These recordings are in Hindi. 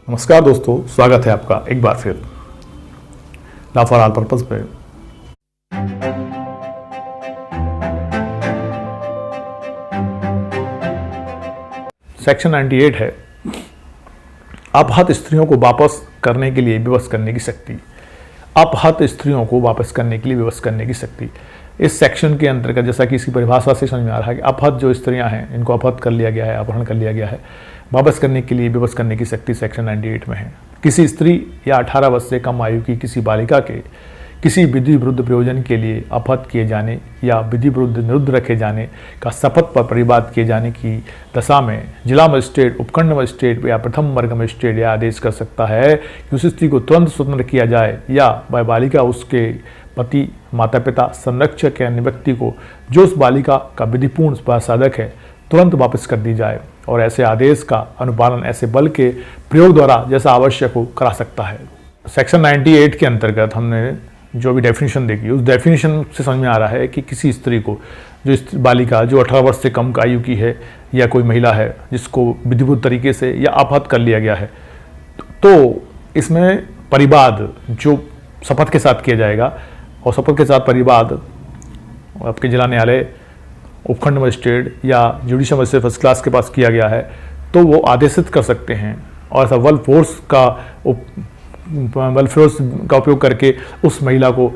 नमस्कार दोस्तों, स्वागत है आपका एक बार फिर लॉ फॉर ऑल पर्पस पे। सेक्शन 98 है अपहत स्त्रियों को वापस करने के लिए विवश करने की शक्ति। अपहत स्त्रियों को वापस करने के लिए विवश करने की शक्ति। इस सेक्शन के अंतर्गत जैसा कि इसकी परिभाषा से समझ में आ रहा है कि अपहत जो स्त्रियां हैं इनको अपहत कर लिया गया है, अपहरण कर लिया गया है, वापस करने के लिए विवश करने की शक्ति सेक्शन 98 में है। किसी स्त्री या 18 वर्ष से कम आयु की किसी बालिका के किसी विधि विरुद्ध प्रयोजन के लिए अपहत किए जाने या विधि विरुद्ध निरुद्ध रखे जाने का शपथ पर परिवाद किए जाने की दशा में जिला मजिस्ट्रेट, उपखंड मजिस्ट्रेट या प्रथम वर्ग मजिस्ट्रेट यह आदेश कर सकता है कि उस स्त्री को तुरंत स्वतंत्र किया जाए या वह बालिका उसके पति, माता पिता, संरक्षक या अन्य व्यक्ति को जो उस बालिका का विधिपूर्ण साधक है तुरंत वापस कर दी जाए, और ऐसे आदेश का अनुपालन ऐसे बल के प्रयोग द्वारा जैसा आवश्यक हो करा सकता है। सेक्शन 98 के अंतर्गत हमने जो भी डेफिनेशन देखी उस डेफिनेशन से समझ में आ रहा है कि किसी स्त्री को, जो बालिका जो 18 वर्ष से कम आयु की है या कोई महिला है जिसको विधिवत तरीके से या अपहत कर लिया गया है, तो इसमें परिवाद जो शपथ के साथ किया जाएगा, और शपथ के साथ परिवाद आपके जिला न्यायालय, उपखंड मजिस्ट्रेट या जुडिशियल मजिस्ट्रेट फर्स्ट क्लास के पास किया गया है, तो वो आदेशित कर सकते हैं और ऐसा बल फोर्स का उपयोग करके उस महिला को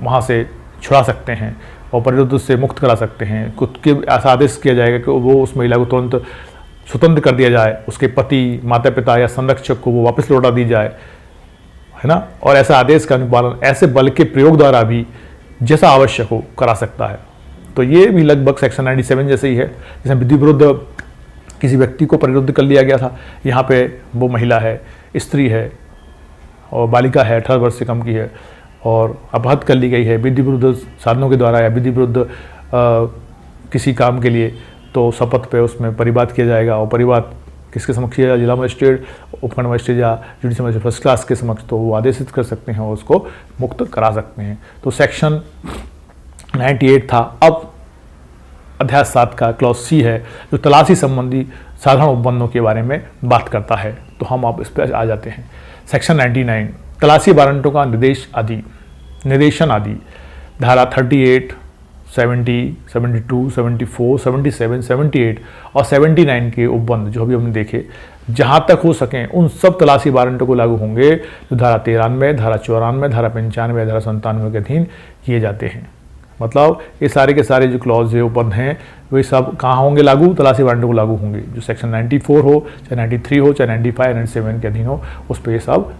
वहाँ से छुड़ा सकते हैं और परिरुद्ध से मुक्त करा सकते हैं। खुद के ऐसा आदेश किया जाएगा कि वो उस महिला को तुरंत स्वतंत्र कर दिया जाए, उसके पति, माता पिता या संरक्षक को वो वापस लौटा दी जाए, है ना। और ऐसा आदेश का अनुपालन ऐसे बल के प्रयोग द्वारा भी जैसा आवश्यक हो करा सकता है। तो ये भी लगभग सेक्शन 97 जैसे ही है, जिसमें विधि विरुद्ध किसी व्यक्ति को परिरुद्ध कर लिया गया था। यहाँ पे वो महिला है, स्त्री है और बालिका है, 18 वर्ष से कम की है और अपहत कर ली गई है विधि विरुद्ध साधनों के द्वारा या विधि विरुद्ध किसी काम के लिए, तो शपथ पे उसमें परिवाद किया जाएगा। और परिवाद किसके समक्ष किया जाए? जिला मजिस्ट्रेट, उपखंड मजिस्ट्रेट या जुडिशियल मजिस्ट्रेट फर्स्ट क्लास के समक्ष, तो वो आदेशित कर सकते हैं और उसको मुक्त करा सकते हैं। तो सेक्शन 98 था। अब अध्याय 7 का क्लॉज सी है जो तलाशी संबंधी साधारण उपबंधों के बारे में बात करता है। तो हम अब इस पर आ जाते हैं। सेक्शन 99 तलाशी वारंटों का निर्देशन आदि। धारा 38, 70, 72, 74, 77, 78 और 79 के उपबंध जो अभी हमने देखे, जहाँ तक हो सकें उन सब तलाशी वारंटों को लागू होंगे जो धारा 93, धारा 94, धारा 95, धारा 97 के अधीन किए जाते हैं। मतलब ये सारे के सारे जो क्लॉज है, उपबंध हैं, वे सब कहाँ होंगे लागू? तलाशी वारंटों को लागू होंगे। जो सेक्शन 94 हो, चाहे 93 हो, चाहे 95, 97 के अधीन हो, उस पर ये सब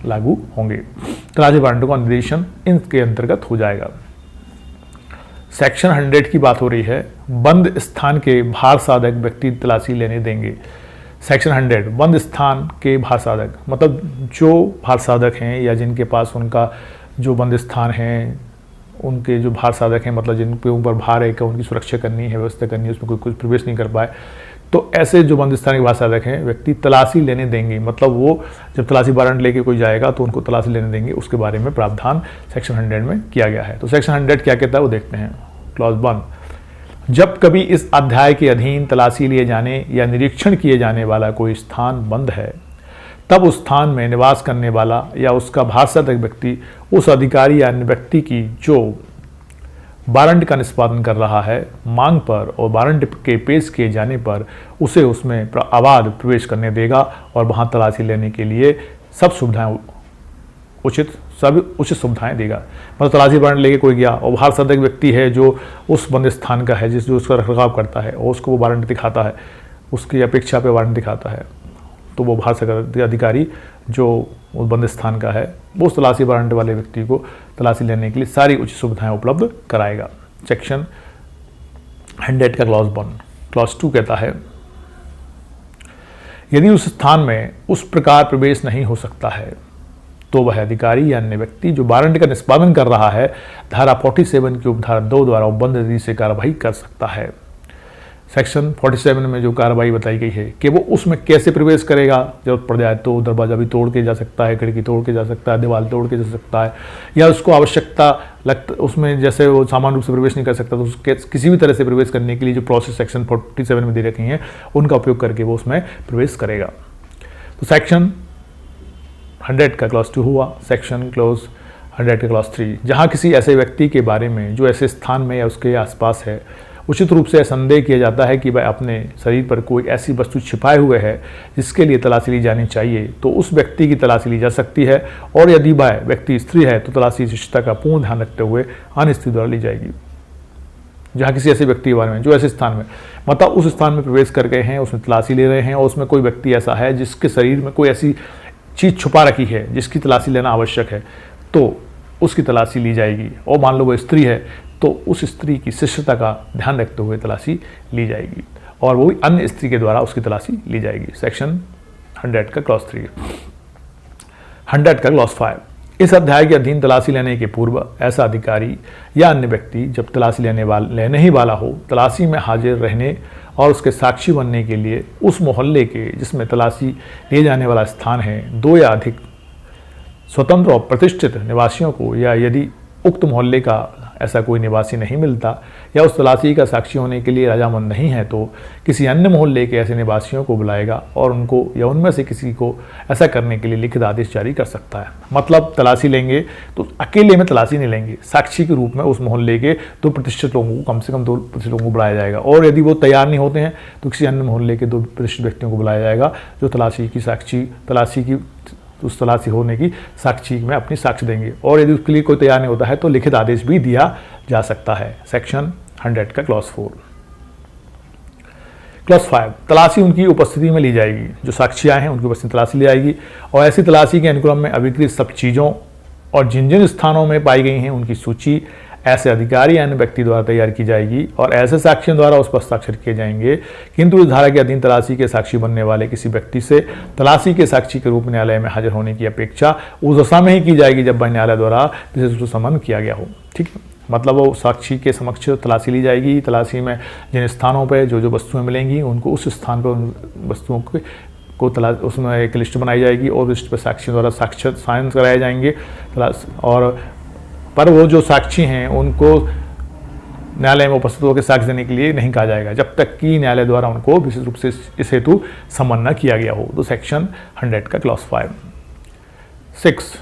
लागू होंगे। तलाशी वारंटों का निर्देशन इनके अंतर्गत हो जाएगा। सेक्शन 100 की बात हो रही है। बंद स्थान के भार साधक व्यक्ति तलाशी लेने देंगे। सेक्शन 100 बंद स्थान के भार साधक, मतलब जो भार साधक हैं या जिनके पास उनका जो बंद स्थान है, उनके जो भार साधक हैं, मतलब जिन पे ऊपर भार है, उनकी सुरक्षा करनी है, व्यवस्था करनी है, उसमें कोई कुछ प्रवेश नहीं कर पाए, तो ऐसे जो बंद स्थान के भार साधक हैं व्यक्ति तलाशी लेने देंगे। मतलब वो जब तलाशी वारंट लेके कोई जाएगा तो उनको तलाशी लेने देंगे। उसके बारे में प्रावधान सेक्शन 100 में किया गया है। तो सेक्शन 100 क्या कहता है वो देखते हैं। क्लॉज 1 जब कभी इस अध्याय के अधीन तलाशी लिए जाने या निरीक्षण किए जाने वाला कोई स्थान बंद है, तब उस स्थान में निवास करने वाला या उसका भार साधक व्यक्ति उस अधिकारी या अन्य व्यक्ति की जो वारंट का निष्पादन कर रहा है मांग पर और वारंट के पेश किए जाने पर उसे उसमें अबाध प्रवेश करने देगा और वहां तलाशी लेने के लिए उचित सुविधाएं देगा। मतलब तलाशी वारंट लेके कोई गया और भार साधक व्यक्ति है जो उस बंद स्थान का है, जो उसका रखरखाव करता है और उसको वो वारंट दिखाता है, उसकी अपेक्षा पे वारंट दिखाता है, तो वो भार साधक अधिकारी जो उस बंद स्थान का है वो उस तलाशी वारंट वाले व्यक्ति को तलाशी लेने के लिए सारी उचित सुविधाएं उपलब्ध कराएगा। सेक्शन 100 का क्लॉज 1। क्लॉज 2 कहता है यदि उस स्थान में उस प्रकार प्रवेश नहीं हो सकता है तो वह अधिकारी या अन्य व्यक्ति जो वारंट का निष्पादन कर रहा है धारा 47 की उपधारा 2 द्वारा उपबंध रीति से कार्रवाई कर सकता है। सेक्शन 47 में जो कार्रवाई बताई गई है कि वो उसमें कैसे प्रवेश करेगा, जरूरत पड़ जाए तो दरवाजा भी तोड़ के जा सकता है, खिड़की तोड़ के जा सकता है, दीवार तोड़ के जा सकता है, या उसको आवश्यकता उसमें जैसे वो सामान्य रूप से प्रवेश नहीं कर सकता तो उसके किसी भी तरह से प्रवेश करने के लिए जो प्रोसेस सेक्शन 47 में दे रखी हैं उनका उपयोग करके वो उसमें प्रवेश करेगा। तो सेक्शन 100 का क्लॉज 2 हुआ। सेक्शन क्लॉज 100 का क्लॉज 3, जहाँ किसी ऐसे व्यक्ति के बारे में जो ऐसे स्थान में या उसके आसपास है उचित रूप से संदेह किया जाता है कि वह अपने शरीर पर कोई ऐसी वस्तु छिपाए हुए है जिसके लिए तलाशी ली जानी चाहिए, तो उस व्यक्ति की तलाशी ली जा सकती है। और यदि वह व्यक्ति स्त्री है तो तलाशी शिष्टता का पूर्ण ध्यान रखते हुए अन्य स्त्री द्वारा ली जाएगी। जहाँ किसी ऐसे व्यक्ति के बारे में जो ऐसे स्थान में, मतलब उस स्थान में प्रवेश कर गए हैं, उसमें तलाशी ले रहे हैं और उसमें कोई व्यक्ति ऐसा है जिसके शरीर में कोई ऐसी चीज़ छुपा रखी है जिसकी तलाशी लेना आवश्यक है, तो उसकी तलाशी ली जाएगी। और मान लो वो स्त्री है तो उस स्त्री की शिष्टता का ध्यान रखते हुए तलाशी ली जाएगी और वो भी अन्य स्त्री के द्वारा उसकी तलाशी ली जाएगी। सेक्शन 100 का क्लॉज 3। 100 का क्लॉज 5, इस अध्याय के अधीन तलाशी लेने के पूर्व ऐसा अधिकारी या अन्य व्यक्ति जब तलाशी लेने ही वाला हो, तलाशी में हाजिर रहने और उसके साक्षी बनने के लिए उस मोहल्ले के जिसमें तलाशी लिए जाने वाला स्थान है 2 या अधिक स्वतंत्र और प्रतिष्ठित निवासियों को, या यदि उक्त मोहल्ले का ऐसा कोई निवासी नहीं मिलता या उस तलाशी का साक्षी होने के लिए रजामंद नहीं है, तो किसी अन्य मोहल्ले के ऐसे निवासियों को बुलाएगा और उनको या उनमें से किसी को ऐसा करने के लिए लिखित आदेश जारी कर सकता है। मतलब तलाशी लेंगे तो अकेले में तलाशी नहीं लेंगे, साक्षी के रूप में उस मोहल्ले के 2 प्रतिष्ठित लोगों को, कम से कम 2 प्रतिष्ठित लोगों को बुलाया जाएगा। और यदि वो तैयार नहीं होते हैं तो किसी अन्य मोहल्ले के 2 प्रतिष्ठित व्यक्तियों को बुलाया जाएगा जो उस तलाशी होने की साक्षी में अपनी साक्ष्य देंगे। और यदि उसके लिए कोई तैयार नहीं होता है तो लिखित आदेश भी दिया जा सकता है। सेक्शन 100 का क्लॉज 4। क्लॉज 5, तलाशी उनकी उपस्थिति में ली जाएगी। जो साक्षी आए हैं उनकी उपस्थिति तलाशी ली जाएगी और ऐसी तलाशी के अनुक्रम में अभिकृत सब चीज़ों और जिन जिन स्थानों में पाई गई हैं उनकी सूची ऐसे अधिकारी या अन्य व्यक्ति द्वारा तैयार की जाएगी और ऐसे साक्षियों द्वारा उस पर हस्ताक्षर किए जाएंगे। किंतु इस धारा के अधीन तलाशी के साक्षी बनने वाले किसी व्यक्ति से तलाशी के साक्षी के रूप में न्यायालय में हाजिर होने की अपेक्षा उस दशा में ही की जाएगी जब वह न्यायालय द्वारा विशेष रूप से समन किया गया हो। ठीक है, मतलब वो साक्षी के समक्ष तलाशी ली जाएगी। तलाशी में जिन स्थानों पर जो वस्तुएं मिलेंगी उनको उस स्थान पर उन वस्तुओं को उसमें एक लिस्ट बनाई जाएगी और लिस्ट पर साक्षियों द्वारा साक्ष्य साइन कराए जाएंगे। और पर वो जो साक्षी हैं उनको न्यायालय में उपस्थित होकर साक्ष्य देने के लिए नहीं कहा जाएगा जब तक कि न्यायालय द्वारा उनको विशेष रूप से इस हेतु समन न किया गया हो। तो सेक्शन 100 का क्लॉज 5। 6,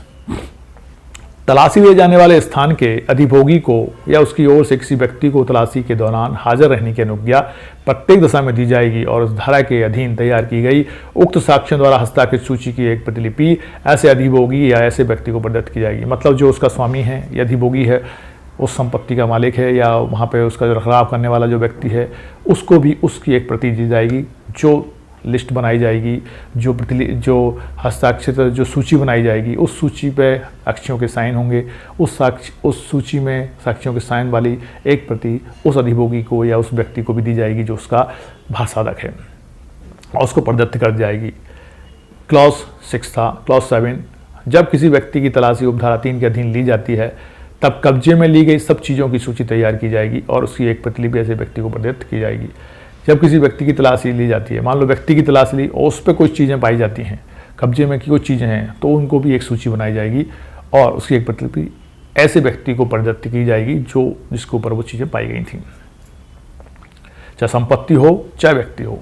तलाशी लिए जाने वाले स्थान के अधिभोगी को या उसकी ओर से किसी व्यक्ति को तलाशी के दौरान हाजिर रहने की अनुज्ञा प्रत्येक दशा में दी जाएगी और उस धारा के अधीन तैयार की गई उक्त साक्ष्यों द्वारा हस्ताक्षरित सूची की एक प्रतिलिपि ऐसे अधिभोगी या ऐसे व्यक्ति को प्रदत्त की जाएगी। मतलब जो उसका स्वामी है या अधिभोगी है, उस संपत्ति का मालिक है या वहाँ पे उसका जो रखरखाव करने वाला जो व्यक्ति है, उसको भी उसकी एक प्रति दी जाएगी। जो लिस्ट बनाई जाएगी, जो हस्ताक्षरित जो सूची बनाई जाएगी, उस सूची पे साक्षियों के साइन होंगे। उस सूची में साक्षियों के साइन वाली एक प्रति उस अधिभोगी को या उस व्यक्ति को भी दी जाएगी जो उसका भाषाधक है और उसको प्रदत्त कर जाएगी। क्लॉज 6 था। क्लॉज 7, जब किसी व्यक्ति की तलाशी उपधारा 3 के अधीन ली जाती है तब कब्जे में ली गई सब चीज़ों की सूची तैयार की जाएगी और उसकी एक प्रतिलिपि ऐसे व्यक्ति को प्रदत्त की जाएगी। जब किसी व्यक्ति की तलाशी ली जाती है, मान लो व्यक्ति की तलाशी ली और उस पर कुछ चीज़ें पाई जाती हैं, कब्जे में की कुछ चीज़ें हैं, तो उनको भी एक सूची बनाई जाएगी और उसकी एक प्रतिलिपि ऐसे व्यक्ति को प्रदत्त की जाएगी जिसके ऊपर वो चीज़ें पाई गई थी। चाहे संपत्ति हो चाहे व्यक्ति हो,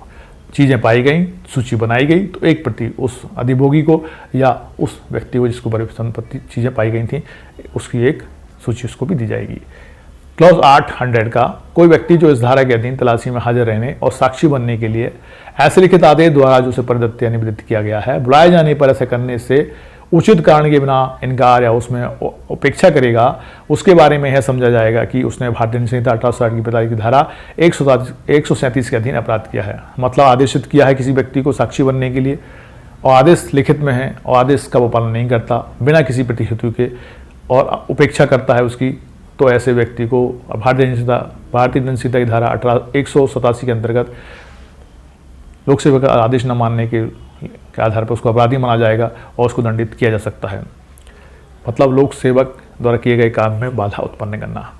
चीज़ें पाई गई, सूची बनाई गई, तो एक प्रति उस अधिभोगी को या उस व्यक्ति को जिसके ऊपर संपत्ति चीज़ें पाई गई थी उसकी एक सूची उसको भी दी जाएगी। क्लॉज 8 100 का, कोई व्यक्ति जो इस धारा के अधीन तलाशी में हाजिर रहने और साक्षी बनने के लिए ऐसे लिखित आदेश द्वारा जो उसे प्रदत्त या निवेदित किया गया है, बुलाए जाने पर ऐसा करने से उचित कारण के बिना इनकार या उसमें उपेक्षा करेगा, उसके बारे में यह समझा जाएगा कि उसने भारतीय दंड संहिता 1860 की 45 की धारा 137 के अधीन अपराध किया है। मतलब आदेशित किया है किसी व्यक्ति को साक्षी बनने के लिए और आदेश लिखित में है और आदेश का वो पालन नहीं करता, बिना किसी प्रतिहेतु के और उपेक्षा करता है उसकी, तो ऐसे व्यक्ति को भारतीय दंड संहिता की धारा 187 के अंतर्गत लोक सेवक का आदेश न मानने के आधार पर उसको अपराधी माना जाएगा और उसको दंडित किया जा सकता है। मतलब लोक सेवक द्वारा किए गए काम में बाधा उत्पन्न करना।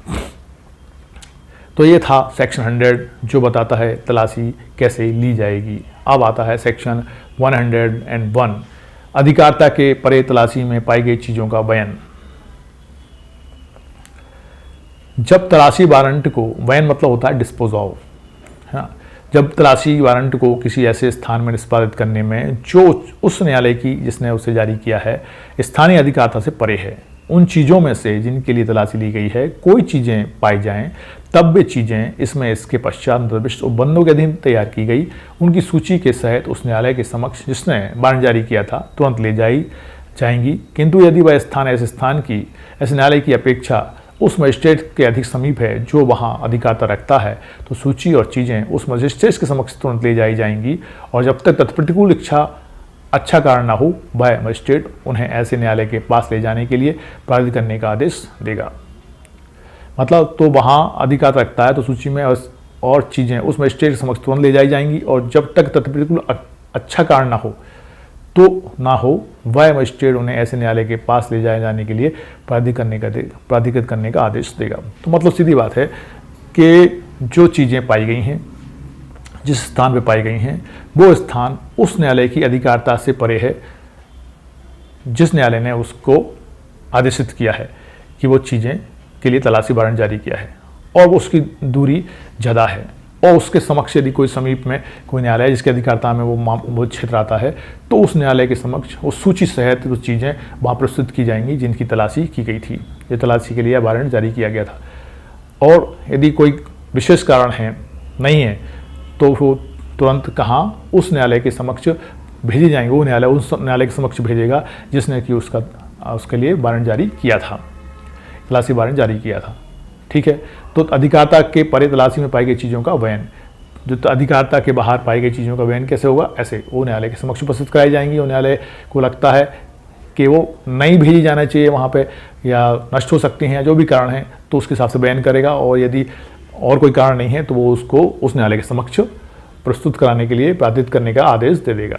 तो ये था सेक्शन 100 जो बताता है तलाशी कैसे ली जाएगी। अब आता है सेक्शन 101, अधिकारिता के परे तलाशी में पाई गई चीज़ों का बयान। जब तलाशी वारंट को, बयान मतलब होता है डिस्पोज ऑफ, हाँ, जब तलाशी वारंट को किसी ऐसे स्थान में निष्पादित करने में जो उस न्यायालय की जिसने उसे जारी किया है स्थानीय अधिकारता से परे है, उन चीज़ों में से जिनके लिए तलाशी ली गई है कोई चीज़ें पाई जाएं, तब वे चीज़ें इसमें इसके पश्चात निर्दिष्ट उपबंधों के अधीन तैयार की गई उनकी सूची के सहित उस न्यायालय के समक्ष जिसने वारंट जारी किया था तुरंत ले जाएंगी। किंतु यदि वह स्थान ऐसे न्यायालय की अपेक्षा उस मजिस्ट्रेट के अधिक समीप है जो वहाँ अधिकारता रखता है, तो सूची और चीज़ें उस मजिस्ट्रेट के समक्ष तुरंत ले जाई जाएंगी और जब तक तत्प्रतिकूल अच्छा कारण ना हो वह मजिस्ट्रेट उन्हें ऐसे न्यायालय के पास ले जाने के लिए प्राधित करने का आदेश देगा। मतलब तो वहाँ अधिकार रखता है तो सूची में और चीज़ें उस मजिस्ट्रेट के समक्ष तुरंत ले जाई जाएंगी और जब तक तत्प्रतिकूल अच्छा कारण ना हो वह मजिस्ट्रेट उन्हें ऐसे न्यायालय के पास ले जाए जाने के लिए प्राधिकृत करने का आदेश देगा। तो मतलब सीधी बात है कि जो चीज़ें पाई गई हैं, जिस स्थान पे पाई गई हैं, वो स्थान उस न्यायालय की अधिकारता से परे है जिस न्यायालय ने उसको आदेशित किया है कि वो चीज़ें के लिए तलाशी वारंट जारी किया है और उसकी दूरी ज़्यादा है और उसके समक्ष यदि कोई समीप में कोई न्यायालय जिसके अधिकारता में वो क्षेत्र आता है तो उस न्यायालय के समक्ष उस सूची सहित वो चीज़ें वहाँ प्रस्तुत की जाएंगी जिनकी तलाशी की गई थी, ये तलाशी के लिए वारंट जारी किया गया था। और यदि कोई विशेष कारण नहीं है तो वो तुरंत कहाँ उस न्यायालय के समक्ष भेजे जाएंगे, वो न्यायालय उस न्यायालय के समक्ष भेजेगा जिसने कि उसके लिए वारंट जारी किया था, तलाशी वारंट जारी किया था। ठीक है, तो अधिकारता के परे तलाशी में पाई गई चीज़ों का वयन, जो अधिकारता के बाहर पाई गई चीज़ों का वयन कैसे होगा, ऐसे वो न्यायालय के समक्ष उपस्थित कराई जाएंगी। वो न्यायालय को लगता है कि वो नहीं भेजी जाना चाहिए वहाँ पे या नष्ट हो सकती हैं या जो भी कारण है तो उसके हिसाब से बयान करेगा और यदि और कोई कारण नहीं है तो वो उसको उस न्यायालय के समक्ष प्रस्तुत कराने के लिए प्राधित करने का आदेश दे देगा।